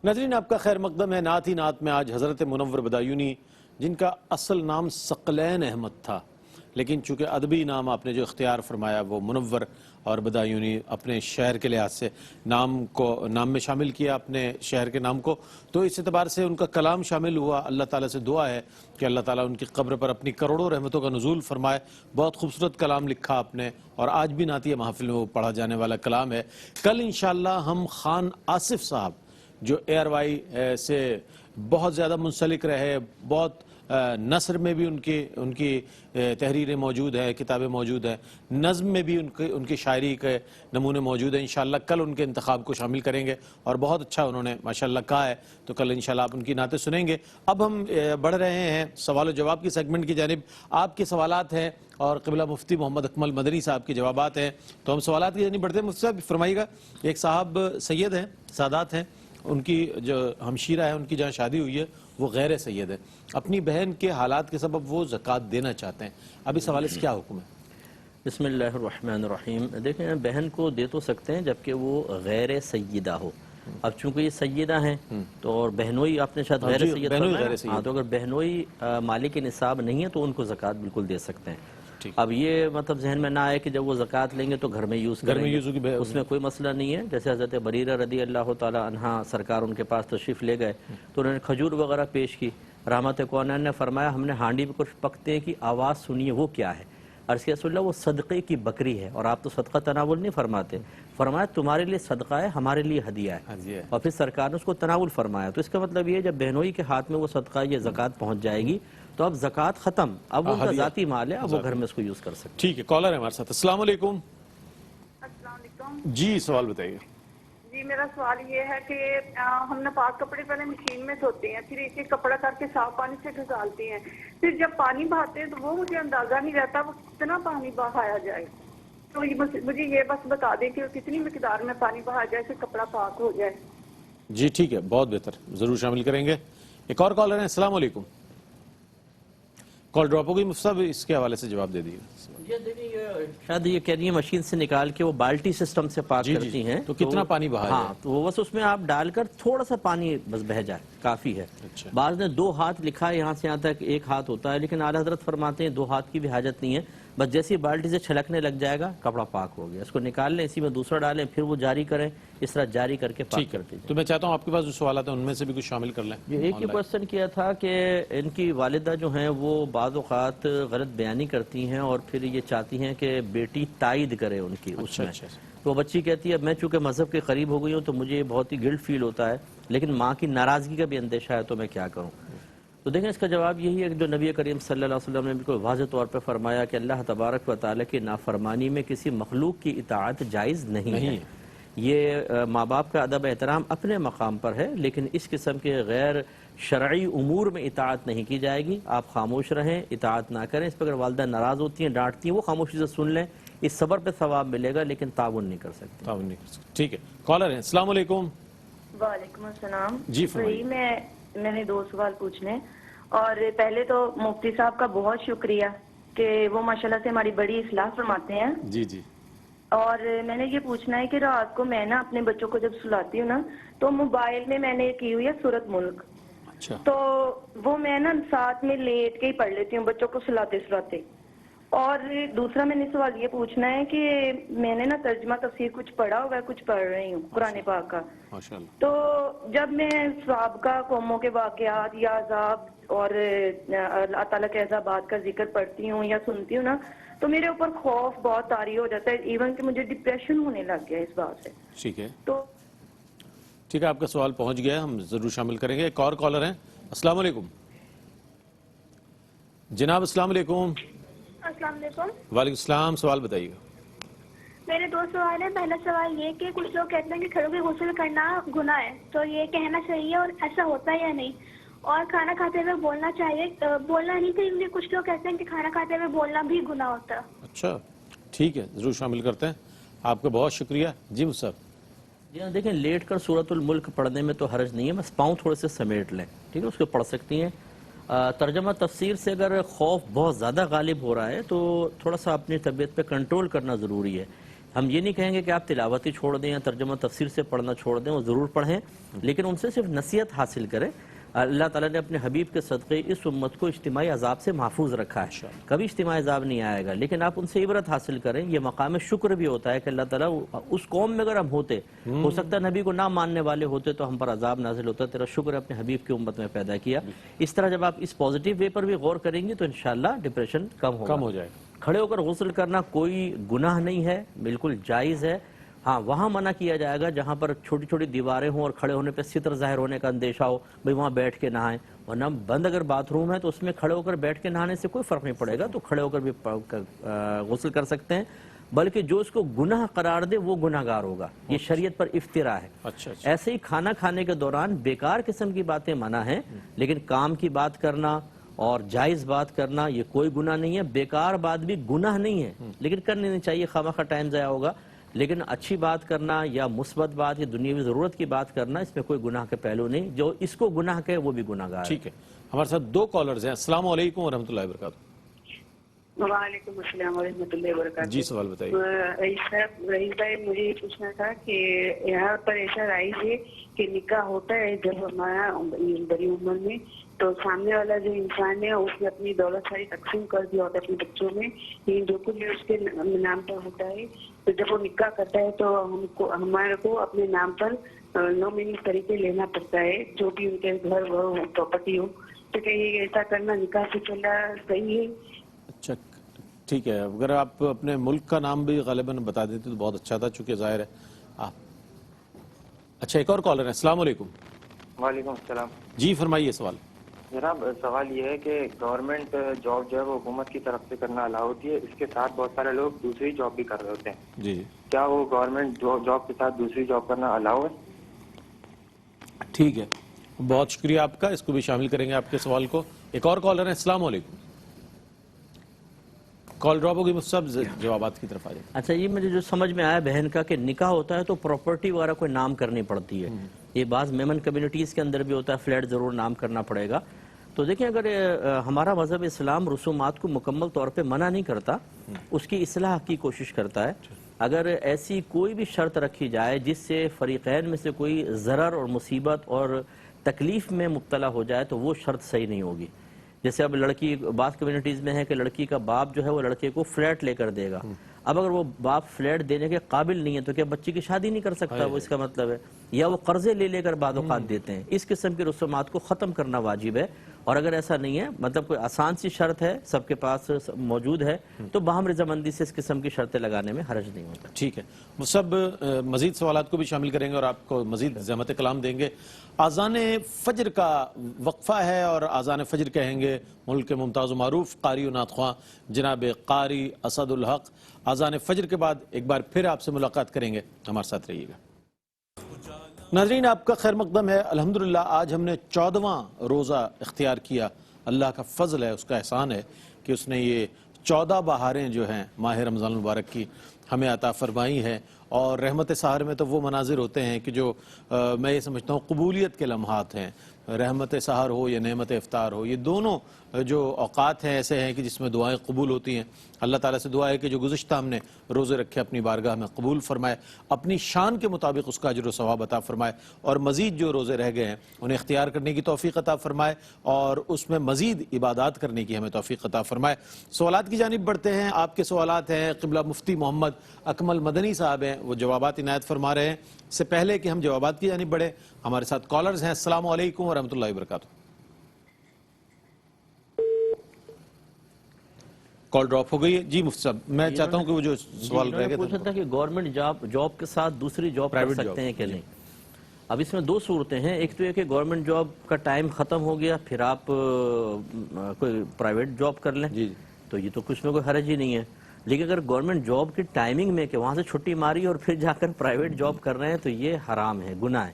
ناظرین آپ کا خیر مقدم ہے۔ نعت ہی نعت میں آج حضرت منور بدایونی، جن کا اصل نام ثقلین احمد تھا، لیکن چونکہ ادبی نام آپ نے جو اختیار فرمایا وہ منور اور بدایونی اپنے شہر کے لحاظ سے نام میں شامل کیا اپنے شہر کے نام کو، تو اس اعتبار سے ان کا کلام شامل ہوا۔ اللہ تعالیٰ سے دعا ہے کہ اللہ تعالیٰ ان کی قبر پر اپنی کروڑوں رحمتوں کا نزول فرمائے۔ بہت خوبصورت کلام لکھا آپ نے، اور آج بھی نعتیہ محفل میں وہ پڑھا جانے والا کلام ہے۔ کل انشاءاللہ ہم خان آصف صاحب جو اے آر وائی سے بہت زیادہ منسلک رہے، بہت نثر میں بھی ان کی تحریریں موجود ہیں، کتابیں موجود ہیں، نظم میں بھی ان کی شاعری کے نمونے موجود ہیں۔ انشاءاللہ کل ان کے انتخاب کو شامل کریں گے، اور بہت اچھا انہوں نے ماشاءاللہ کہا ہے، تو کل انشاءاللہ آپ ان کی نعتیں سنیں گے۔ اب ہم بڑھ رہے ہیں سوال و جواب کی سیگمنٹ کی جانب۔ آپ کے سوالات ہیں اور قبلہ مفتی محمد اکمل مدنی صاحب کے جوابات ہیں، تو ہم سوالات کی جانب بڑھتے ہیں۔ مفتی صاحب فرمائیے گا، ایک صاحب سید ہیں، سادات ہیں، ان کی جو ہمشیرہ ہے، ان کی جہاں شادی ہوئی ہے وہ غیر سید ہے، اپنی بہن کے حالات کے سبب وہ زکوٰۃ دینا چاہتے ہیں، اب اس حوالے سے کیا حکم ہے؟ بسم اللہ الرحمن الرحیم۔ دیکھیں بہن کو دے تو سکتے ہیں جبکہ وہ غیر سیدہ ہو۔ اب چونکہ یہ سیدہ ہیں تو اور بہنوئی آپ نے شاید غیر سید فرمایا، ہاں، تو اگر بہنوئی مالک نصاب نہیں ہے تو ان کو زکوٰۃ بالکل دے سکتے ہیں۔ اب یہ مطلب ذہن میں نہ آئے کہ جب وہ زکوٰۃ لیں گے تو گھر میں یوز کریں گے، اس میں کوئی مسئلہ نہیں ہے۔ جیسے حضرت بریرہ رضی اللہ تعالی عنہ سرکار ان کے پاس تشریف لے گئے تو انہوں نے کھجور وغیرہ پیش کی، رحمت کونین نے فرمایا ہم نے ہانڈی پہ کچھ پکتے کی آواز سنی ہے، وہ کیا ہے؟ عرض کیا رسول اللہ وہ صدقے کی بکری ہے، اور آپ تو صدقہ تناول نہیں فرماتے، فرمایا تمہارے لیے صدقہ ہے، ہمارے لیے ہدیہ ہے، اور پھر سرکار نے اس کو تناول فرمایا۔ تو اس کا مطلب یہ جب بہنوئی کے ہاتھ میں وہ صدقہ یہ زکوٰۃ پہنچ جائے گی تو اب زکوٰۃ ختم، اب ان کا ذاتی مال ہے، اب وہ گھر میں اس کو یوز کر سکتے۔ ٹھیک ہے، کالر ہے ہمارے ساتھ۔ السلام علیکم۔ السلام علیکم جی سوال بتائیے۔ جی میرا سوال یہ ہے کہ ہم نے پاک کپڑے پہلے مشین میں دھوتے ہیں، پھر ایک ایک کپڑا کر کے صاف پانی سے گھسالتے ہیں، پھر جب پانی بہاتے ہیں تو وہ مجھے اندازہ نہیں رہتا وہ کتنا پانی بہایا جائے، تو مجھے یہ بس بتا دیں کہ کتنی مقدار میں پانی بہایا جائے کہ کپڑا پاک ہو جائے۔ جی ٹھیک ہے، بہت بہتر، ضرور شامل کریں گے۔ ایک اور کالر ہے۔ السلام علیکم۔ کال ڈراپ ہو گئی، مفتی صاحب اس کے حوالے سے جواب دے دیجیے۔ شاید یہ کہہ رہی ہیں مشین سے نکال کے وہ بالٹی سسٹم سے پاک کرتی ہیں، تو کتنا پانی بہا ہاں تو وہ بس اس میں آپ ڈال کر تھوڑا سا پانی بس بہ جائے کافی ہے۔ بعض نے 2 ہاتھ لکھا ہے، یہاں سے یہاں تک 1 ہاتھ ہوتا ہے، لیکن اعلیٰ حضرت فرماتے ہیں 2 ہاتھ کی بھی حاجت نہیں ہے، بس جیسی بالٹی سے چھلکنے لگ جائے گا کپڑا پاک ہو گیا، اس کو نکال لیں، اسی میں دوسرا ڈالیں، پھر وہ جاری کریں، اس طرح جاری کر کے پاک کرتے ہیں۔ تو میں چاہتا ہوں آپ کے پاس جو سوالات ہیں ان میں سے بھی کچھ شامل کر لیں۔ ایک یہ کوشچن کیا تھا کہ ان کی والدہ جو ہیں وہ بعض اوقات غلط بیانی کرتی ہیں اور پھر یہ چاہتی ہیں کہ بیٹی تائید کرے ان کی اس میں، تو بچی کہتی ہے میں چونکہ مذہب کے قریب ہو گئی ہوں تو مجھے بہت ہی گلٹ فیل ہوتا ہے، لیکن ماں کی ناراضگی کا بھی اندیشہ ہے تو میں کیا کروں؟ تو دیکھیں اس کا جواب یہی ہے کہ جو نبی کریم صلی اللہ علیہ وسلم نے بالکل واضح طور پہ فرمایا کہ اللہ تبارک و تعالیٰ کی نافرمانی میں کسی مخلوق کی اطاعت جائز نہیں ہے۔ یہ ماں باپ کا ادب احترام اپنے مقام پر ہے، لیکن اس قسم کے غیر شرعی امور میں اطاعت نہیں کی جائے گی۔ آپ خاموش رہیں، اطاعت نہ کریں، اس پر اگر والدہ ناراض ہوتی ہیں، ڈانٹتی ہیں، وہ خاموشی سے سن لیں، اس صبر پہ ثواب ملے گا، لیکن تعاون نہیں کر سکتے۔ ٹھیک ہے، کالر ہیں۔ السلام علیکم۔ وعلیکم السلام۔ جی فرمائیے۔ میں نے 2 سوال پوچھنے، اور پہلے تو مفتی صاحب کا بہت شکریہ کہ وہ ماشاءاللہ سے ہماری بڑی اصلاح فرماتے ہیں۔ جی جی۔ اور میں نے یہ پوچھنا ہے کہ رات کو میں نا اپنے بچوں کو جب سلاتی ہوں نا تو موبائل میں نے کی ہوئی ہے سورۃ ملک، تو وہ میں نا ساتھ میں لیٹ کے ہی پڑھ لیتی ہوں بچوں کو سلاتے سلاتے۔ اور دوسرا میں نے سوال یہ پوچھنا ہے کہ میں نے نا ترجمہ تفسیر کچھ پڑھا ہوا ہے، کچھ پڑھ رہی ہوں قرآن پاک کا، تو جب میں سابقہ قوموں کے واقعات یا عذاب اور اللہ تعالیٰ کے عذابات کا ذکر پڑھتی ہوں یا سنتی ہوں نا تو میرے اوپر خوف بہت طاری ہو جاتا ہے، ایون کہ مجھے ڈپریشن ہونے لگ گیا اس بات سے۔ ٹھیک ہے، تو ٹھیک ہے، آپ کا سوال پہنچ گیا، ہم ضرور شامل کریں گے۔ ایک اور کالر ہیں۔ السلام علیکم جناب۔ السلام علیکم۔ السلام علیکم۔ وعلیکم السلام، سوال بتائیے گا۔ میرے 2 سوال ہیں۔ پہلا سوال یہ کہ کچھ لوگ کہتے ہیں کہ کھڑوں کے غسل کرنا گناہ ہے، تو یہ کہنا چاہیے اور ایسا ہوتا ہے یا نہیں؟ اور کھانا کھاتے ہوئے بولنا چاہیے، بولنا نہیں چاہیے، کچھ لوگ کہتے ہیں کہ کھانا کھاتے ہوئے بولنا بھی گناہ ہوتا ہے۔ اچھا ٹھیک ہے، ضرور شامل کرتے ہیں، آپ کا بہت شکریہ۔ جی مصعب۔ جی ہاں، دیکھیں لیٹ کر سورۃ الملک پڑھنے میں تو حرج نہیں ہے، بس پاؤں تھوڑے سے سمیٹ لیں، ٹھیک ہے، اس کو پڑھ سکتی ہیں۔ ترجمہ تفسیر سے اگر خوف بہت زیادہ غالب ہو رہا ہے تو تھوڑا سا اپنی طبیعت پہ کنٹرول کرنا ضروری ہے۔ ہم یہ نہیں کہیں گے کہ آپ تلاوت ہی چھوڑ دیں یا ترجمہ تفسیر سے پڑھنا چھوڑ دیں، وہ ضرور پڑھیں، لیکن ان سے صرف نصیحت حاصل کریں۔ اللہ تعالیٰ نے اپنے حبیب کے صدقے اس امت کو اجتماعی عذاب سے محفوظ رکھا ہے، کبھی اجتماعی عذاب نہیں آئے گا، لیکن آپ ان سے عبرت حاصل کریں۔ یہ مقام شکر بھی ہوتا ہے کہ اللہ تعالیٰ اس قوم میں اگر ہم ہوتے، ہو سکتا ہے نبی کو نہ ماننے والے ہوتے تو ہم پر عذاب نازل ہوتا، تیرا شکر ہے اپنے حبیب کی امت میں پیدا کیا۔ اس طرح جب آپ اس پازیٹیو وے پر بھی غور کریں گے تو انشاءاللہ ڈپریشن کم ہو جائے گا۔ کھڑے ہو کر غسل کرنا کوئی گناہ نہیں ہے، بالکل جائز ہے۔ ہاں وہاں منع کیا جائے گا جہاں پر چھوٹی چھوٹی دیواریں ہوں اور کھڑے ہونے پہ ستر ظاہر ہونے کا اندیشہ ہو، بھئی وہاں بیٹھ کے نہائیں، ورنہ بند اگر باتھ روم ہے تو اس میں کھڑے ہو کر بیٹھ کے نہانے سے کوئی فرق نہیں پڑے گا، تو کھڑے ہو کر بھی غسل کر سکتے ہیں، بلکہ جو اس کو گناہ قرار دے وہ گناہ گار ہوگا، یہ شریعت پر افتراء ہے۔ ایسے ہی کھانا کھانے کے دوران بیکار قسم کی باتیں منع ہیں، لیکن کام کی بات کرنا اور جائز بات کرنا یہ کوئی گناہ نہیں ہے، بیکار بات بھی گناہ نہیں ہے، لیکن کرنی نہیں چاہیے، خواہ ٹائم ضائع ہوگا، لیکن اچھی بات کرنا یا مثبت بات یا دنیاوی ضرورت کی بات کرنا اس میں کوئی گناہ کے پہلو نہیں، جو اس کو گناہ کہے وہ بھی گناہ گار ہے۔ ٹھیک ہے، ہمارے ساتھ دو کالرز ہیں۔ السلام علیکم ورحمۃ اللہ وبرکاتہ۔ وعلیکم السلام ورحمۃ اللہ وبرکاتہ۔ جی سوال بتائیے۔ رئیس بھائی مجھے یہ پوچھنا تھا کہ یہاں پر ایسا رائج ہے کہ نکاح ہوتا ہے جب ہمارا بڑی عمر میں، تو سامنے والا جو انسان ہے اس نے اپنی دولت ساری تقسیم کر دیا ہوتا ہے اپنے بچوں میں، لیکن جو کچھ اس کے نام پر ہوتا ہے، تو جب وہ نکاح کرتا ہے تو ہمارے کو اپنے نام پر نامینی طریقے لینا پڑتا ہے، جو بھی ان کے گھر ہو پراپرٹی ہو، تو کہ یہ ایسا کرنا نکاح سے چلا صحیح ہے؟ اچھا ٹھیک ہے، اگر آپ اپنے ملک کا نام بھی غالباً بتا دیتے تو بہت اچھا تھا، چونکہ ظاہر ہے اچھا ایک اور کالر ہے۔ السلام علیکم۔ وعلیکم السلام۔ جی فرمائیے سوال۔ جناب سوال یہ ہے کہ گورنمنٹ جاب جو ہے وہ حکومت کی طرف سے کرنا الاؤ ہوتی ہے، اس کے ساتھ بہت سارے لوگ دوسری جاب بھی کر رہے ہوتے ہیں، جی کیا وہ گورنمنٹ جاب کے ساتھ دوسری جاب کرنا الاؤ ہے؟ ٹھیک ہے، بہت شکریہ آپ کا، اس کو بھی شامل کریں گے آپ کے سوال کو۔ ایک اور کالر ہے۔ السلام علیکم۔ کال ڈراپ ہوگی، مصعب جوابات کی طرف آ جائیں۔ اچھا یہ مجھے جو سمجھ میں آیا بہن کا کہ نکاح ہوتا ہے تو پراپرٹی وغیرہ کوئی نام کرنی پڑتی ہے، یہ بعض میمن کمیونٹیز کے اندر بھی ہوتا ہے، فلیٹ ضرور نام کرنا پڑے گا۔ تو دیکھیں اگر ہمارا مذہب اسلام رسومات کو مکمل طور پہ منع نہیں کرتا، اس کی اصلاح کی کوشش کرتا ہے۔ اگر ایسی کوئی بھی شرط رکھی جائے جس سے فریقین میں سے کوئی ضرر اور مصیبت اور تکلیف میں مبتلا ہو جائے تو وہ شرط صحیح نہیں ہوگی۔ جیسے اب لڑکی بعض کمیونٹیز میں ہے کہ لڑکی کا باپ جو ہے وہ لڑکے کو فلیٹ لے کر دے گا، اب اگر وہ باپ فلیٹ دینے کے قابل نہیں ہے تو کیا بچی کی شادی نہیں کر سکتا، وہ اس کا مطلب ہے، یا وہ قرضے لے کر بعض اوقات دیتے ہیں۔ اس قسم کی رسومات کو ختم کرنا واجب ہے، اور اگر ایسا نہیں ہے، مطلب کوئی آسان سی شرط ہے سب کے پاس موجود ہے، تو باہم رضامندی سے اس قسم کی شرطیں لگانے میں حرج نہیں ہوتا۔ ٹھیک ہے، وہ سب مزید سوالات کو بھی شامل کریں گے اور آپ کو مزید زحمت کلام دیں گے۔ آذان فجر کا وقفہ ہے اور آذان فجر کہیں گے ملک کے ممتاز و معروف قاری و نعت خواں جناب قاری اسد الحق۔ آذان فجر کے بعد ایک بار پھر آپ سے ملاقات کریں گے، ہمارے ساتھ رہیے گا۔ ناظرین آپ کا خیر مقدم ہے۔ الحمدللہ آج ہم نے 14واں روزہ اختیار کیا، اللہ کا فضل ہے، اس کا احسان ہے کہ اس نے یہ 14 بہاریں جو ہیں ماہ رمضان المبارک کی ہمیں عطا فرمائی ہیں، اور رحمت سحر میں تو وہ مناظر ہوتے ہیں کہ جو میں یہ سمجھتا ہوں قبولیت کے لمحات ہیں۔ رحمت سحر ہو یا نعمت افطار ہو، یہ دونوں جو اوقات ہیں ایسے ہیں کہ جس میں دعائیں قبول ہوتی ہیں۔ اللہ تعالیٰ سے دعا ہے کہ جو گزشتہ ہم نے روزے رکھے اپنی بارگاہ میں قبول فرمائے، اپنی شان کے مطابق اس کا اجر و ثواب عطا فرمائے، اور مزید جو روزے رہ گئے ہیں انہیں اختیار کرنے کی توفیق عطا فرمائے، اور اس میں مزید عبادات کرنے کی ہمیں توفیق عطا فرمائے۔ سوالات کی جانب بڑھتے ہیں۔ آپ کے سوالات ہیں، قبلہ مفتی محمد اکمل مدنی صاحب ہیں، وہ جوابات عنایت فرما رہے ہیں۔ اس سے پہلے کہ ہم جوابات کی جانب بڑھیں، ہمارے ساتھ کالرز ہیں۔ السلام علیکم ورحمۃ اللہ وبرکاتہ۔ کال ڈراپ ہو گئی ہے۔ جی مفتی صاحب، میں چاہتا ہوں کہ وہ جو سوال رہ گئے پوچھا تھا کہ گورنمنٹ جاب کے ساتھ دوسری جاب کر سکتے ہیں کہ نہیں۔ اب اس میں دو صورتیں ہیں، ایک تو یہ کہ گورنمنٹ جاب کا ٹائم ختم ہو گیا، پھر آپ کوئی پرائیویٹ جاب کر لیں، تو یہ تو کچھ میں کوئی حرج ہی نہیں ہے۔ لیکن اگر گورنمنٹ جاب کی ٹائمنگ میں کہ وہاں سے چھٹی ماری اور پھر جا کر پرائیویٹ جاب کر رہے ہیں تو یہ حرام ہے، گناہ ہے،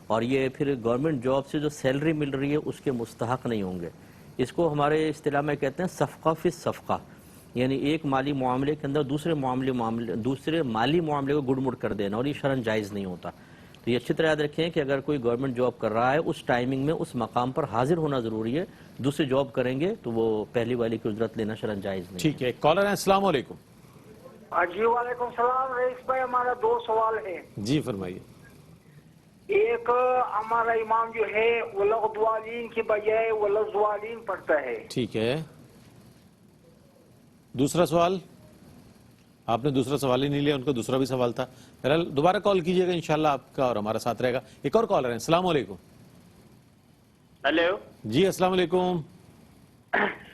اور یہ پھر گورنمنٹ جاب سے جو سیلری مل رہی ہے اس کے مستحق نہیں ہوں گے۔ اس کو ہمارے اصطلاح میں کہتے ہیں صفقہ فی صفقہ، یعنی ایک مالی معاملے کے اندر دوسرے مالی معاملے کو گڑ مڑ کر دینا، اور یہ شرعاً جائز نہیں ہوتا۔ تو یہ اچھی طرح یاد رکھیں کہ اگر کوئی گورنمنٹ جاب کر رہا ہے اس ٹائمنگ میں اس مقام پر حاضر ہونا ضروری ہے، دوسری جاب کریں گے تو وہ پہلی والی کی اجرت لینا شرعاً جائز نہیں۔ ٹھیک ہے، کالر ہیں۔ السلام علیکم۔ جی وعلیکم السلام رئیس بھائی, ہمارا 2 سوال ہے. جی فرمائیے. ایک ہمارا امام جو ہے ولغدوالین کی بجائے ولزوالین پڑھتا ہے. ٹھیک ہے. دوسرا سوال, آپ نے دوسرا سوال ہی نہیں لیا, ان کا دوسرا بھی سوال تھا. بہرحال دوبارہ کال کیجیے گا انشاءاللہ, آپ کا اور ہمارا ساتھ رہے گا. ایک اور کالر ہیں. السلام علیکم. ہیلو جی السلام علیکم.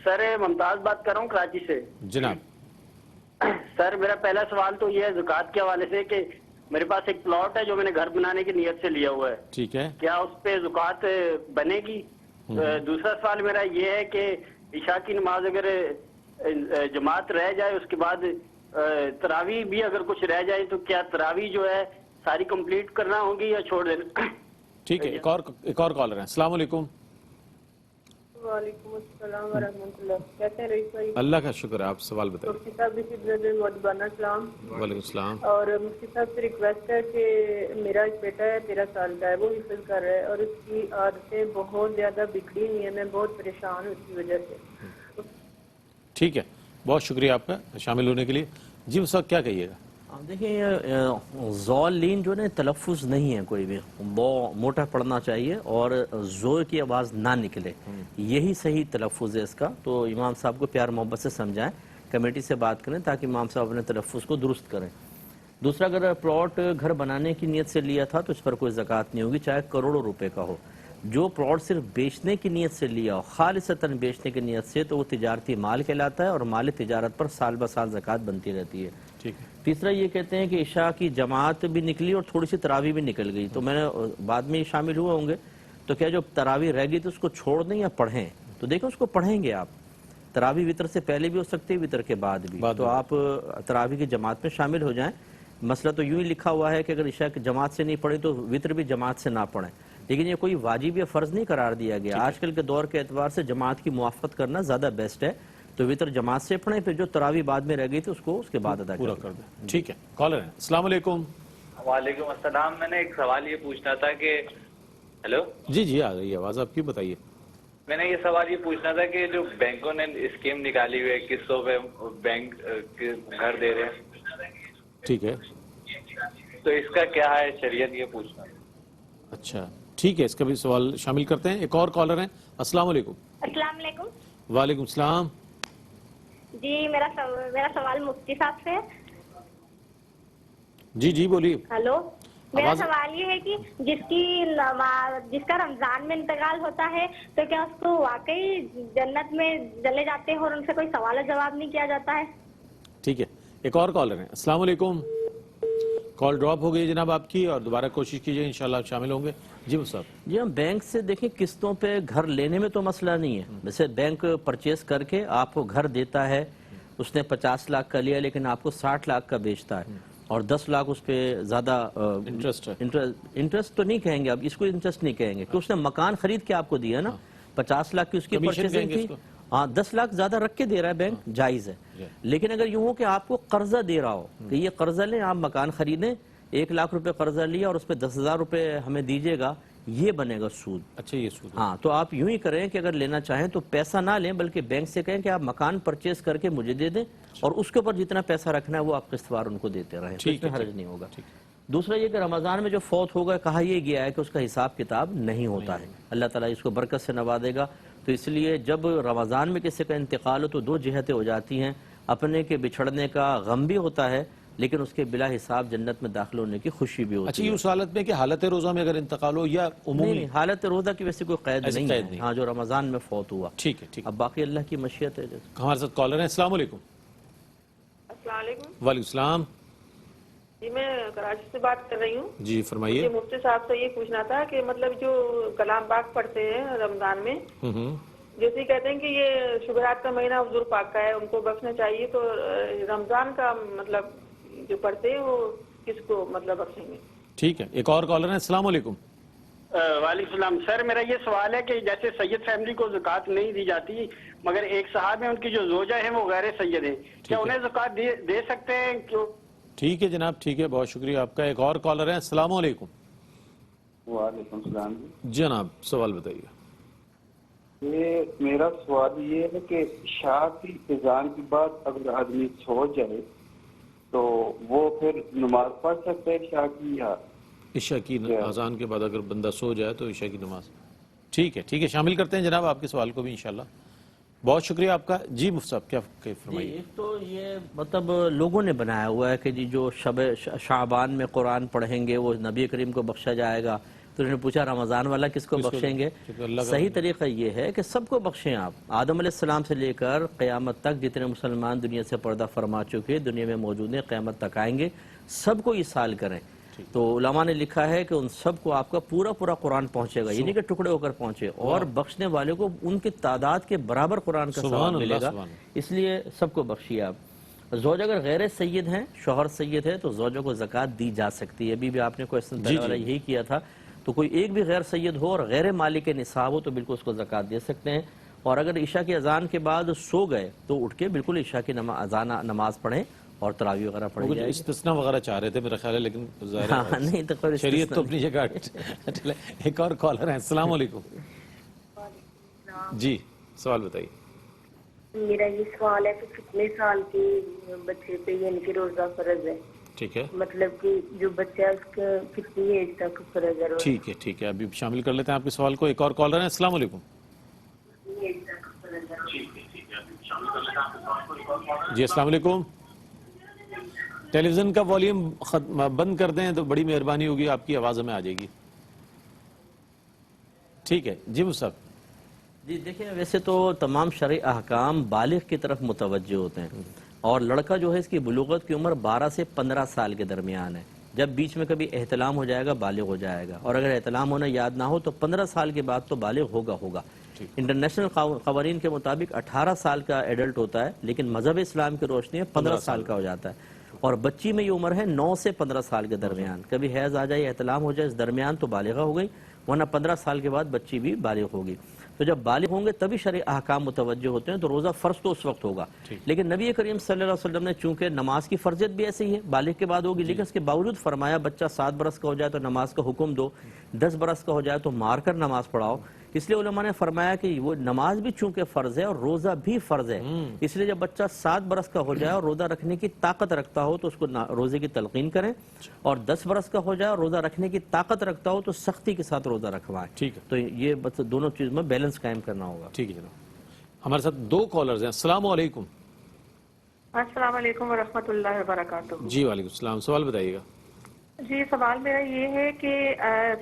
سر, ممتاز بات کر رہا ہوں کراچی سے. جناب. سر میرا پہلا سوال تو یہ ہے زکوٰۃ کے حوالے سے کہ میرے پاس ایک پلاٹ ہے جو میں نے گھر بنانے کی نیت سے لیا ہوا ہے. ٹھیک ہے. کیا اس پہ زکوٰۃ بنے گی؟ دوسرا سوال میرا یہ ہے کہ عشاء کی نماز اگر جماعت رہ جائے, اس کے بعد تراویح بھی اگر کچھ رہ جائے, تو کیا تراویح جو ہے ساری کمپلیٹ کرنا ہوگی یا چھوڑ دینا؟ ٹھیک ہے. ایک اور کالر ہیں. السلام علیکم. وعلیکم السلام ورحمۃ اللہ. کیسے ہیں رئیس بھائی؟ اللہ کا شکر ہے. آپ سوال بتائیے. مفتی صاحب بھی مدبانہ السلام. وعلیکم السلام. اور مفتی صاحب سے ریکویسٹ ہے کہ میرا ایک بیٹا ہے 13 سال کا ہے, وہ حفظ کر رہا ہے اور اس کی عادتیں بہت زیادہ بگڑی ہوئی ہیں. میں بہت پریشان ہوں اس کی وجہ سے. ٹھیک ہے, بہت شکریہ آپ کا شامل ہونے کے لیے. جی اس وقت کیا کہیے گا؟ دیکھیں زولین جو ہے تلفظ نہیں ہے کوئی بھی, بہت موٹا پڑھنا چاہیے اور زور کی آواز نہ نکلے, یہی صحیح تلفظ ہے اس کا. تو امام صاحب کو پیار محبت سے سمجھائیں, کمیٹی سے بات کریں تاکہ امام صاحب اپنے تلفظ کو درست کریں. دوسرا, اگر پلاٹ گھر بنانے کی نیت سے لیا تھا تو اس پر کوئی زکوٰۃ نہیں ہوگی, چاہے کروڑوں روپے کا ہو. جو پلاٹ صرف بیچنے کی نیت سے لیا ہو, خالصتاً بیچنے کی نیت سے, تو وہ تجارتی مال کہلاتا ہے اور مال تجارت پر سال بہ سال زکوٰۃ بنتی رہتی ہے. ٹھیک ہے. تیسرا یہ کہتے ہیں کہ عشاء کی جماعت بھی نکلی اور تھوڑی سی تراویح بھی نکل گئی, تو میں نے بعد میں شامل ہوئے ہوں گے, تو کیا جو تراویح رہ گئی تو اس کو چھوڑ دیں یا پڑھیں؟ تو دیکھیں اس کو پڑھیں گے آپ. تراویح وطر سے پہلے بھی ہو سکتی ہے, وطر کے بعد بھی, تو آپ تراویح کی جماعت میں شامل ہو جائیں. مسئلہ تو یوں ہی لکھا ہوا ہے کہ اگر عشاء کی جماعت سے نہیں پڑھی تو وطر بھی جماعت سے نہ پڑھیں, لیکن یہ کوئی واجب یا فرض نہیں قرار دیا گیا. آج کل کے دور کے اعتبار سے جماعت کی موافقت کرنا زیادہ بیسٹ ہے, تو وطر جماعت سے پڑھیں, پھر جو تراویح بعد میں رہ گئی تھی اس کو اس کے بعد ادا پورا کر دیں. ٹھیک ہے. کالر ہیں. السلام علیکم. وعلیکم السلام. میں نے ایک سوال یہ پوچھنا تھا کہ ہیلو. جی آ رہی ہے آواز آپ کی, بتائیے. میں نے یہ سوال یہ پوچھنا تھا کہ جو بینکوں نے اسکیم نکالی ہوئی ہے قسطوں پہ بینک گھر دے رہے ہیں, ٹھیک ہے, تو اس کا کیا ہے شریعت, یہ پوچھنا. اچھا ٹھیک ہے, اس کا بھی سوال شامل کرتے ہیں. ایک اور کالر ہیں. السلام علیکم. السلام علیکم. وعلیکم السلام. جی میرا سوال مفتی صاحب سے. جی بولیے. ہلو, میرا سوال یہ ہے کہ جس کا رمضان میں انتقال ہوتا ہے تو کیا اس کو واقعی جنت میں چلے جاتے ہیں اور ان سے کوئی سوال و جواب نہیں کیا جاتا ہے؟ ٹھیک ہے. ایک اور کالر ہیں. السلام علیکم. کال ڈراپ ہو گئی جناب آپ کی, اور دوبارہ کوشش کیجئے, انشاءاللہ آپ شامل ہوں گے. جی صاحب. جی ہم بینک سے دیکھیں قسطوں پہ گھر لینے میں تو مسئلہ نہیں ہے. ویسے بینک پرچیز کر کے آپ کو گھر دیتا ہے, اس نے 50 لاکھ کا لیا لیکن آپ کو 60 لاکھ کا بیچتا ہے, اور 10 لاکھ اس پہ زیادہ انٹرسٹ تو نہیں کہیں گے, اب اس کو انٹرسٹ نہیں کہیں گے کہ اس نے مکان خرید کے آپ کو دیا نا, 50 لاکھ کی اس کی پرچیزنگ تھی, ہاں 10 لاکھ زیادہ رکھ کے دے رہا ہے بینک, جائز ہے. لیکن اگر یوں ہو کہ آپ کو قرضہ دے رہا ہو کہ یہ قرضہ لیں, آپ مکان خریدیں, 1 لاکھ روپے قرضہ لیا اور اس پہ 10,000 روپے ہمیں دیجیے گا, یہ بنے گا سود. اچھا یہ سود. ہاں تو آپ یوں ہی کریں کہ اگر لینا چاہیں تو پیسہ نہ لیں, بلکہ بینک سے کہیں کہ آپ مکان پرچیز کر کے مجھے دے دیں, اور اس کے اوپر جتنا پیسہ رکھنا ہے وہ آپ قسط وار ان کو دیتے رہیں, اس میں حرج نہیں ہوگا. دوسرا یہ کہ رمضان میں جو فوت ہوگا, کہا یہ گیا ہے کہ اس کا حساب کتاب نہیں ہوتا ہے, اللہ تعالیٰ اس کو برکت سے نوازے گا. تو اس لیے جب رمضان میں کسی کا انتقال ہو تو 2 جہتیں ہو جاتی ہیں, اپنے کے بچھڑنے کا غم بھی ہوتا ہے, لیکن اس کے بلا حساب جنت میں داخل ہونے کی خوشی بھی ہوتی ہے. اچھا, اس حالت میں کہ حالت روزہ میں اگر انتقال ہو یا عمومی؟ نہیں, حالت روزہ کی ویسے کوئی قید نہیں ہے, ہاں جو رمضان میں فوت ہوا. ٹھیک ہے. اب باقی اللہ کی مشیت ہے. ہمارے ساتھ کالر ہیں. السلام علیکم. السلام علیکم. وعلیکم السلام. جی میں کراچی سے بات کر رہی ہوں. جی فرمائیے. مجھے مفتی صاحب سے یہ پوچھنا تھا کہ مطلب جو کلام پاک پڑھتے ہیں رمضان میں, جیسے کہتے ہیں کہ یہ شبہات کا مہینہ حضور پاک کا ہے, ان کو بخشنا چاہیے, تو رمضان کا مطلب جو پڑھتے ہیں وہ کس کو مطلب بخشیں گے؟ ٹھیک ہے. ایک اور کالر ہیں. السلام علیکم. وعلیکم السلام. سر میرا یہ سوال ہے کہ جیسے سید فیملی کو زکوٰۃ نہیں دی جاتی, مگر ایک صاحب ہیں ان کی جو زوجہ ہیں وہ غیر سید ہیں, کیا انہیں زکوٰۃ دے سکتے ہیں؟ ٹھیک ہے جناب, ٹھیک ہے, بہت شکریہ آپ کا. ایک اور کالر ہے. السلام علیکم. وعلیکم السلام. جناب سوال بتائیے. یہ میرا سوال یہ ہے کہ عشاء کی اذان کے بعد اگر آدمی سو جائے تو وہ پھر نماز پڑھ سکتے ہیں عشاء کی یا عشاء کی اذان کے بعد اگر بندہ سو جائے تو عشاء کی نماز؟ ٹھیک ہے شامل کرتے ہیں جناب آپ کے سوال کو بھی انشاءاللہ. بہت شکریہ آپ کا. جی مفتی صاحب کیا فرمائیے؟ ایک تو یہ مطلب لوگوں نے بنایا ہوا ہے کہ جی جو شب شعبان میں قرآن پڑھیں گے وہ نبی کریم کو بخشا جائے گا. تو انہوں نے پوچھا رمضان والا کس کو بخشیں گے؟ صحیح طریقہ یہ ہے کہ سب کو بخشیں آپ. آدم علیہ السلام سے لے کر قیامت تک جتنے مسلمان دنیا سے پردہ فرما چکے دنیا میں موجود ہیں قیامت تک آئیں گے سب کو ایصال کریں. تو علماء نے لکھا ہے کہ ان سب کو آپ کا پورا قرآن پہنچے گا, یہ نہیں کہ ٹکڑے ہو کر پہنچے, اور بخشنے والے کو ان کی تعداد کے برابر قرآن کا ثواب ملے گا. اس لیے سب کو بخشیے آپ. زوج اگر غیر سید ہیں, شوہر سید ہے, تو زوجوں کو زکوٰۃ دی جا سکتی ہے. ابھی بھی آپ نے کوئی پہلے والا یہی کیا تھا. تو کوئی ایک بھی غیر سید ہو اور غیر مالک نصاب ہو تو بالکل اس کو زکوٰۃ دے سکتے ہیں. اور اگر عشاء کی اذان کے بعد سو گئے تو اٹھ کے بالکل عشاء کی نماز پڑھیں اور تراویح وغیرہ پڑھی جائے. استثناء وغیرہ چاہ رہے تھے میرا خیال ہے, لیکن نہیں تو شریعت تو اپنی جگہ. ایک اور کالر ہے. السلام علیکم. جی سوال بتائیے. میرا یہ سوال ہے کہ کتنے سال کے بچے پہ یعنی کہ روزہ فرض ہے؟ ٹھیک ہے, مطلب کہ جو بچہ ہے اس کا کتنی ایج تک فرض ہے؟ ٹھیک ہے ابھی شامل کر لیتے ہیں آپ کے سوال کو. ایک اور کالر ہے. السلام علیکم. جی السلام علیکم. ٹیلی ویژن کا والیوم بند کر دیں تو بڑی مہربانی ہوگی, آپ کی آواز ہمیں آ جائے گی. ٹھیک ہے جی مصعب. جی دیکھیں ویسے تو تمام شرعی احکام بالغ کی طرف متوجہ ہوتے ہیں, اور لڑکا جو ہے اس کی بلوغت کی عمر 12 سے 15 سال کے درمیان ہے. جب بیچ میں کبھی احتلام ہو جائے گا بالغ ہو جائے گا, اور اگر احتلام ہونا یاد نہ ہو تو 15 سال کے بعد تو بالغ ہوگا. انٹرنیشنل قوانین کے مطابق 18 سال کا ایڈلٹ ہوتا ہے, لیکن مذہب اسلام کی روشنی میں 15 سال کا ہو جاتا ہے. اور بچی میں یہ عمر ہے 9 سے 15 سال کے درمیان. کبھی حیض آ جائے احتلام ہو جائے اس درمیان تو بالغہ ہو گئی, ورنہ 15 سال کے بعد بچی بھی بالغ ہوگی. تو جب بالغ ہوں گے تبھی شرعی احکام متوجہ ہوتے ہیں, تو روزہ فرض تو اس وقت ہوگا. لیکن نبی کریم صلی اللہ علیہ وسلم نے چونکہ نماز کی فرضیت بھی ایسے ہی ہے, بالغ کے بعد ہوگی, لیکن اس کے باوجود فرمایا بچہ 7 برس کا ہو جائے تو نماز کا حکم دو, 10 برس کا ہو جائے تو مار کر نماز پڑھاؤ. اس لیے علماء نے فرمایا کہ وہ نماز بھی چونکہ فرض ہے اور روزہ بھی فرض ہے, اس لیے جب بچہ 7 برس کا ہو جائے اور روزہ رکھنے کی طاقت رکھتا ہو تو اس کو روزے کی تلقین کریں, اور 10 برس کا ہو جائے اور روزہ رکھنے کی طاقت رکھتا ہو تو سختی کے ساتھ روزہ رکھوائیں. ٹھیک ہے, تو یہ دونوں چیز میں بیلنس قائم کرنا ہوگا. ٹھیک ہے جناب. ہمارے ساتھ 2 کالرز ہیں. السلام علیکم. السلام علیکم ورحمۃ اللہ وبرکاتہ. جی وعلیکم السلام. سوال بتائیے گا. جی سوال میرا یہ ہے کہ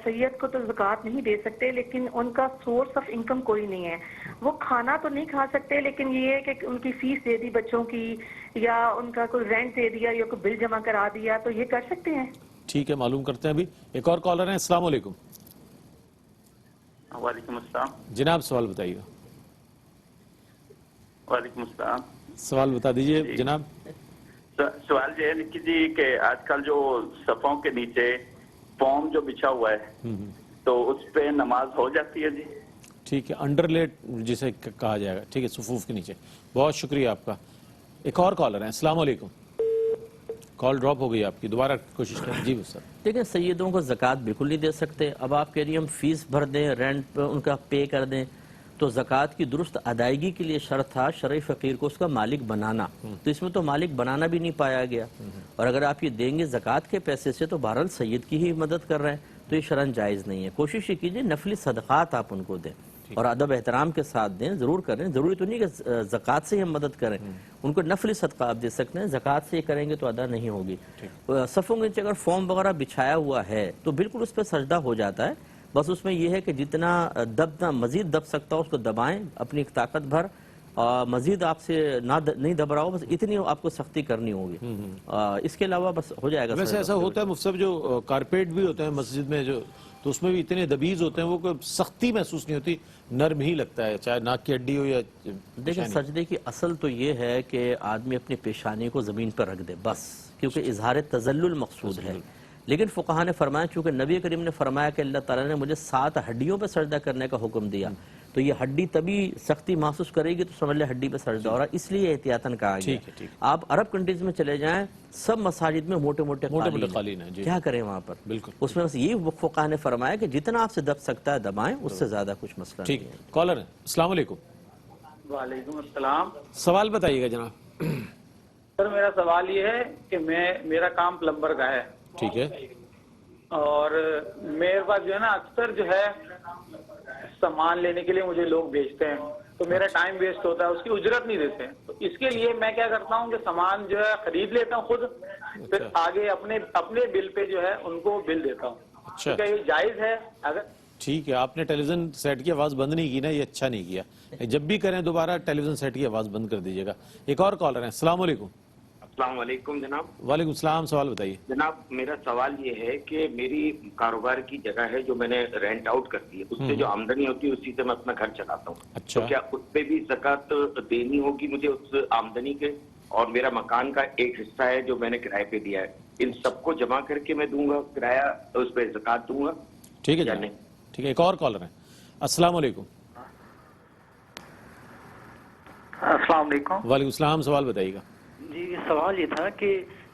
سید کو تو زکوٰۃ نہیں دے سکتے, لیکن ان کا سورس آف انکم کوئی نہیں ہے. وہ کھانا تو نہیں کھا سکتے, لیکن یہ ہے کہ ان کی فیس دے دی بچوں کی, یا ان کا کوئی رینٹ دے دیا, یا کوئی بل جمع کرا دیا, تو یہ کر سکتے ہیں؟ ٹھیک ہے معلوم کرتے ہیں. ابھی ایک اور کالر ہیں. السلام علیکم. وعلیکم السلام. جناب سوال بتائیے گا. وعلیکم السلام. سوال بتا دیجئے جناب. سوال یہ ہے جی کہ آج کل جو صفوں کے نیچے فوم جو بچھا ہوا ہے تو اس پہ نماز ہو جاتی ہے؟ جی ٹھیک ہے, انڈر لیٹ جسے کہا جائے گا. ٹھیک ہے, صفوف کے نیچے. بہت شکریہ آپ کا. ایک اور کالر ہیں. السلام علیکم. کال ڈراپ ہو گئی آپ کی, دوبارہ کوشش کریں. جی سر. دیکھیں سیدوں کو زکوٰۃ بالکل نہیں دے سکتے. اب آپ کہہ رہی ہیں ہم فیس بھر دیں, رینٹ ان کا پے کر دیں, تو زکوٰۃ کی درست ادائیگی کے لیے شرط تھا شرعی فقیر کو اس کا مالک بنانا, تو اس میں تو مالک بنانا بھی نہیں پایا گیا. اور اگر آپ یہ دیں گے زکوٰۃ کے پیسے سے تو بہرحال سید کی ہی مدد کر رہے ہیں, تو یہ شرعاً جائز نہیں ہے. کوشش یہ کیجیے نفلی صدقات آپ ان کو دیں, اور ادب احترام کے ساتھ دیں, ضرور کریں. ضروری تو نہیں کہ زکوٰۃ سے ہی ہم مدد کریں, ان کو نفلی صدقہ آپ دے سکتے ہیں. زکوٰۃ سے یہ کریں گے تو ادا نہیں ہوگی. صفوں کے نیچے اگر فارم وغیرہ بچھایا ہوا ہے تو بالکل اس پہ سجدہ ہو جاتا ہے. بس اس میں یہ ہے کہ جتنا دبنا مزید دب سکتا ہو اس کو دبائیں اپنی طاقت بھر, مزید آپ سے نہیں دب رہا ہو, بس اتنی آپ کو سختی کرنی ہوگی. اس کے علاوہ بس ہو جائے گا. ویسے ایسا ہوتا ہے مفتی صاحب, جو کارپیٹ بھی ہوتے ہیں مسجد میں جو, تو اس میں بھی اتنے دبیز ہوتے ہیں, وہ کوئی سختی محسوس نہیں ہوتی, نرم ہی لگتا ہے, چاہے ناک کی ہڈی ہو یا. دیکھیں سجدے کی اصل تو یہ ہے کہ آدمی اپنی پیشانی کو زمین پر رکھ دے بس, کیونکہ اظہار تذلل مقصود ہے. لیکن فقہاء نے فرمایا چونکہ نبی کریم نے فرمایا کہ اللہ تعالیٰ نے مجھے 7 ہڈیوں پہ سجدہ کرنے کا حکم دیا, تو یہ ہڈی تبھی سختی محسوس کرے گی تو سمجھ لے ہڈی پہ سجدہ ہو رہا, اس لیے احتیاطاً کہا گیا. آپ عرب کنٹریز میں چلے جائیں, سب مساجد میں موٹے موٹے قالین ہیں, کیا کریں وہاں پر. بالکل, اس میں بس یہ فقہاء نے فرمایا کہ جتنا آپ سے دب سکتا ہے دبائیں, اس سے زیادہ کچھ مسئلہ نہیں. ٹھیک ہے. کالر السلام علیکم. وعلیکم السلام. سوال بتائیے گا جناب. سر میرا سوال یہ ہے کہ میرا کام پلمبر کا ہے. ٹھیک ہے. اور میرے پاس جو ہے نا اکثر جو ہے سامان لینے کے لیے مجھے لوگ بھیجتے ہیں تو میرا ٹائم ویسٹ ہوتا ہے, اس کی اجرت نہیں دیتے. تو اس کے لیے میں کیا کرتا ہوں کہ سامان جو ہے خرید لیتا ہوں خود, پھر آگے اپنے بل پہ جو ہے ان کو بل دیتا ہوں. اچھا, کیا یہ جائز ہے؟ اگر ٹھیک ہے, آپ نے ٹیلی ویژن سیٹ کی آواز بند نہیں کی نا, یہ اچھا نہیں کیا. جب بھی کریں دوبارہ ٹیلی ویژن سیٹ کی آواز بند کر دیجیے گا. ایک اور کالر ہیں. السلام علیکم. السلام علیکم جناب. وعلیکم السلام, سوال بتائیے. جناب میرا سوال یہ ہے کہ میری کاروبار کی جگہ ہے جو میں نے رینٹ آؤٹ کر دی ہے, اس سے جو آمدنی ہوتی ہے اسی سے میں اپنا گھر چلاتا ہوں. اچھا, تو کیا اس پہ بھی زکوٰۃ دینی ہوگی مجھے اس آمدنی کے؟ اور میرا مکان کا ایک حصہ ہے جو میں نے کرائے پہ دیا ہے, ان سب کو جمع کر کے میں دوں گا کرایہ, اس پہ زکوٰۃ دوں گا؟ ٹھیک ہے جی, ٹھیک ہے. ایک اور کالر ہیں. السلام علیکم. السلام علیکم. وعلیکم السلام, سوال بتائیے گا. جی سوال یہ تھا کہ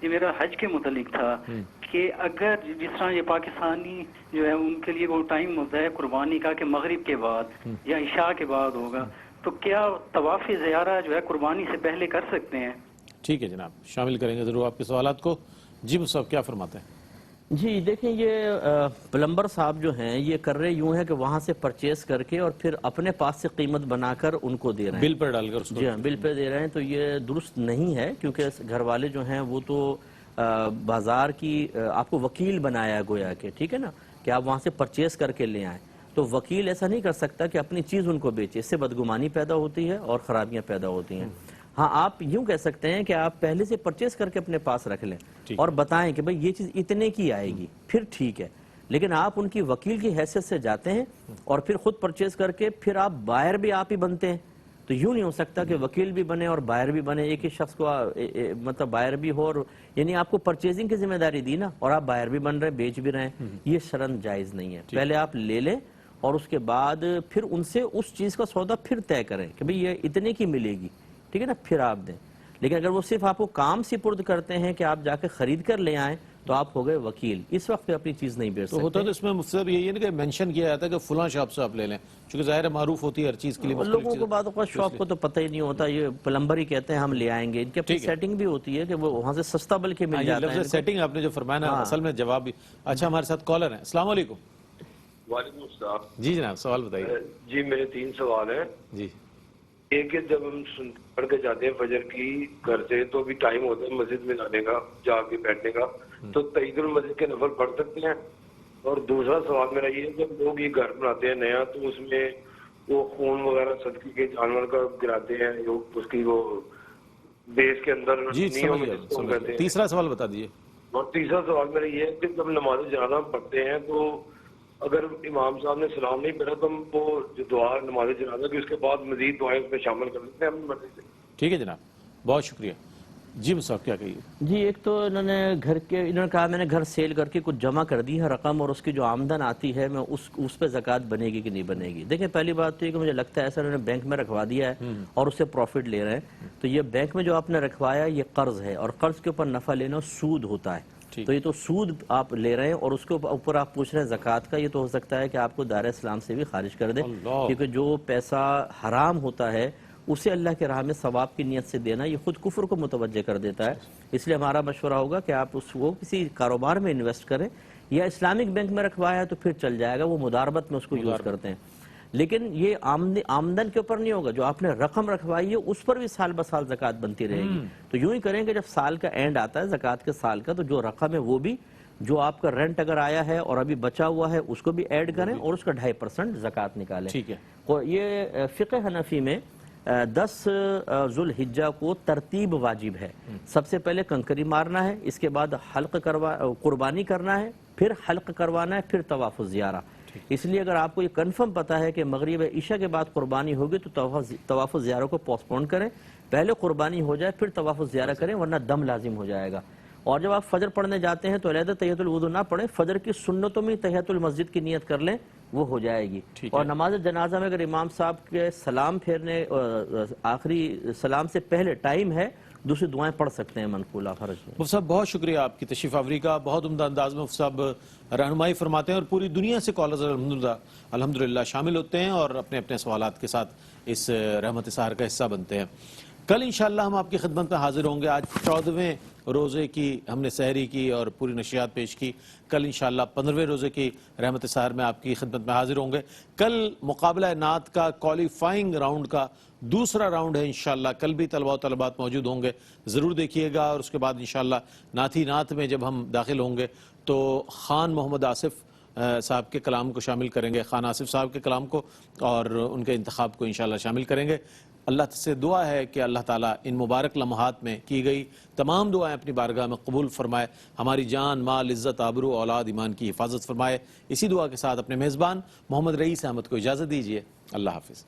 یہ میرا حج کے متعلق تھا کہ اگر جس طرح یہ پاکستانی جو ہے ان کے لیے وہ ٹائم ہوتا ہے قربانی کا کہ مغرب کے بعد یا عشاء کے بعد ہوگا, تو کیا طواف زیارہ جو ہے قربانی سے پہلے کر سکتے ہیں؟ ٹھیک ہے جناب, شامل کریں گے ضرور آپ کے سوالات کو. جی مصعب کیا فرماتے ہیں؟ جی دیکھیں, یہ پلمبر صاحب جو ہیں یہ کر رہے یوں ہے کہ وہاں سے پرچیز کر کے اور پھر اپنے پاس سے قیمت بنا کر ان کو دے رہے ہیں, بل پر ڈال کر. جی ہاں, بل پہ دے رہے ہیں. تو یہ درست نہیں ہے, کیونکہ گھر والے جو ہیں وہ تو بازار کی آپ کو وکیل بنایا ہے گویا کہ, ٹھیک ہے نا, کہ آپ وہاں سے پرچیز کر کے لے آئیں. تو وکیل ایسا نہیں کر سکتا کہ اپنی چیز ان کو بیچے, اس سے بدگمانی پیدا ہوتی ہے اور خرابیاں پیدا ہوتی ہیں. ہاں, آپ یوں کہہ سکتے ہیں کہ آپ پہلے سے پرچیز کر کے اپنے پاس رکھ لیں اور بتائیں کہ بھئی یہ چیز اتنے کی آئے گی, پھر ٹھیک ہے. لیکن آپ ان کی وکیل کی حیثیت سے جاتے ہیں اور پھر خود پرچیز کر کے پھر آپ بائر بھی آپ ہی بنتے ہیں. تو یوں نہیں ہو سکتا کہ وکیل بھی بنے اور بائر بھی بنے, ایک ہی شخص کو مطلب بائر بھی ہو, اور یعنی آپ کو پرچیزنگ کی ذمہ داری دی نا اور آپ بائر بھی بن رہے ہیں, بیچ بھی رہے ہیں. یہ شرعاً جائز نہیں ہے. پہلے آپ لے لیں اور اس کے بعد پھر ان سے اس چیز کا سودا پھر طے کریں کہ بھئی یہ اتنے کی ملے گی, ٹھیک ہے نا, پھر آپ دیں. لیکن اگر وہ صرف آپ کو کام سپرد کرتے ہیں کہ آپ جا کے خرید کر لے آئیں تو آپ ہو گئے وکیل, اس وقت پہ اپنی چیز نہیں بیچ سکتے. تو ہوتا تو اس میں مفتی صاحب یہی ہے کہ مینشن کیا جاتا ہے کہ فلاں شاپ سے آپ لے لیں, چونکہ ظاہر معروف ہوتی ہے ہر چیز کے لیے. لوگوں کو بعد اوقات شاپ کو تو پتہ ہی نہیں ہوتا, یہ پلمبر ہی کہتے ہیں ہم لے آئیں گے, ان کی اپنی سیٹنگ بھی ہوتی ہے کہ وہ وہاں سے سستا بلکہ مل جاتا ہے. سیٹنگ آپ نے جو فرمایا نا اصل میں جواب بھی. اچھا, ہمارے ساتھ کالر ہیں. السلام علیکم. وعلیکم السلام. جی جناب, سوال بتائیے. جی میرے 3 سوال ہیں. جی. ایک ہے, جب ہم پڑھ کے جاتے ہیں فجر کی گھر سے تو بھی ٹائم ہوتا ہے مسجد میں جانے کا, جا کے بیٹھنے کا, تو تحیید المسجد کے نفل پڑھ سکتے ہیں؟ اور دوسرا سوال میرا یہ ہے, جب لوگ یہ گھر بناتے ہیں نیا تو اس میں وہ خون وغیرہ صدقے کے جانور کا گراتے ہیں, جو اس کی وہ بیس کے اندر. جی تیسرا سوال بتا دیجیے. اور تیسرا سوال میرا یہ ہے کہ جب نماز جنازہ پڑھتے ہیں تو اگر امام صاحب نے سلام نہیں پڑھا تو ہم وہ جو دعا نماز جنازہ کی اس کے بعد مزید دعائیں اس میں شامل کر لیتے ہیں اپنی مرضی سے. ٹھیک ہے جناب, بہت شکریہ. جی مصعب کیا کہیے؟ جی ایک تو انہوں نے کہا میں نے گھر سیل کر کے کچھ جمع کر دی ہے رقم, اور اس کی جو آمدن آتی ہے میں اس پہ زکوٰۃ بنے گی کہ نہیں بنے گی. دیکھیں پہلی بات تو یہ کہ مجھے لگتا ہے ایسا انہوں نے بینک میں رکھوا دیا ہے اور اس سے پروفٹ لے رہے ہیں. تو یہ بینک میں جو آپ نے رکھوایا یہ قرض ہے, اور قرض کے اوپر نفع لینا سود ہوتا ہے. تو یہ تو سود آپ لے رہے ہیں اور اس کے اوپر آپ پوچھ رہے ہیں زکوٰۃ کا. یہ تو ہو سکتا ہے کہ آپ کو دائرہ اسلام سے بھی خارج کر دے, کیونکہ جو پیسہ حرام ہوتا ہے اسے اللہ کے راہ میں ثواب کی نیت سے دینا یہ خود کفر کو متوجہ کر دیتا ہے. اس لیے ہمارا مشورہ ہوگا کہ آپ اس کو کسی کاروبار میں انویسٹ کریں, یا اسلامک بینک میں رکھوایا ہے تو پھر چل جائے گا, وہ مداربت میں اس کو یوز کرتے ہیں. لیکن یہ آمدن کے اوپر نہیں ہوگا, جو آپ نے رقم رکھوائی ہے اس پر بھی سال بسال زکوٰۃ بنتی رہے گی. تو یوں ہی کریں کہ جب سال کا اینڈ آتا ہے زکوٰۃ کے سال کا, تو جو رقم ہے وہ بھی, جو آپ کا رینٹ اگر آیا ہے اور ابھی بچا ہوا ہے اس کو بھی ایڈ کریں اور اس کا 2.5% زکوٰۃ نکالیں. ٹھیک ہے. اور یہ فقہ حنفی میں 10 ذوالحجہ کو ترتیب واجب ہے. سب سے پہلے کنکری مارنا ہے, اس کے بعد قربانی کرنا ہے, پھر حلق کروانا ہے, پھر طواف الزیارہ. اس لیے اگر آپ کو یہ کنفرم پتا ہے کہ مغرب عشاء کے بعد قربانی ہوگی تو طواف الزیارہ کو پوسٹ پون کریں, پہلے قربانی ہو جائے پھر طواف الزیارہ کریں, ورنہ دم لازم ہو جائے گا. اور جب آپ فجر پڑھنے جاتے ہیں تو علیحدہ تحیۃ الوضو نہ پڑھیں, فجر کی سنتوں میں تحیۃ المسجد کی نیت کر لیں, وہ ہو جائے گی. اور نماز جنازہ میں اگر امام صاحب کے سلام پھیرنے آخری سلام سے پہلے ٹائم ہے, دوسری دعائیں پڑھ سکتے ہیں منقولہ فرض میں. مفتی صاحب بہت شکریہ آپ کی تشریف آوری کا, بہت عمدہ انداز میں مفتی صاحب رہنمائی فرماتے ہیں, اور پوری دنیا سے کالرز الحمدللہ شامل ہوتے ہیں اور اپنے اپنے سوالات کے ساتھ اس رحمت سحر کا حصہ بنتے ہیں. کل انشاءاللہ ہم آپ کی خدمت میں حاضر ہوں گے. آج 14ویں روزے کی ہم نے سحری کی اور پوری نشریات پیش کی. کل انشاءاللہ 15ویں روزے کی رحمت سحر میں آپ کی خدمت میں حاضر ہوں گے. کل مقابلہ نعت کا کوالیفائنگ راؤنڈ کا دوسرا راؤنڈ ہے انشاءاللہ. کل بھی طلباء و طالبات موجود ہوں گے, ضرور دیکھیے گا. اور اس کے بعد انشاءاللہ نعتی نعت میں جب ہم داخل ہوں گے تو خان محمد آصف صاحب کے کلام کو شامل کریں گے, خان آصف صاحب کے کلام کو اور ان کے انتخاب کو انشاءاللہ شامل کریں گے. اللہ سے دعا ہے کہ اللہ تعالیٰ ان مبارک لمحات میں کی گئی تمام دعائیں اپنی بارگاہ میں قبول فرمائے, ہماری جان, مال, عزت, آبرو, اولاد, ایمان کی حفاظت فرمائے. اسی دعا کے ساتھ اپنے میزبان محمد رئیس احمد کو اجازت دیجیے. اللہ حافظ.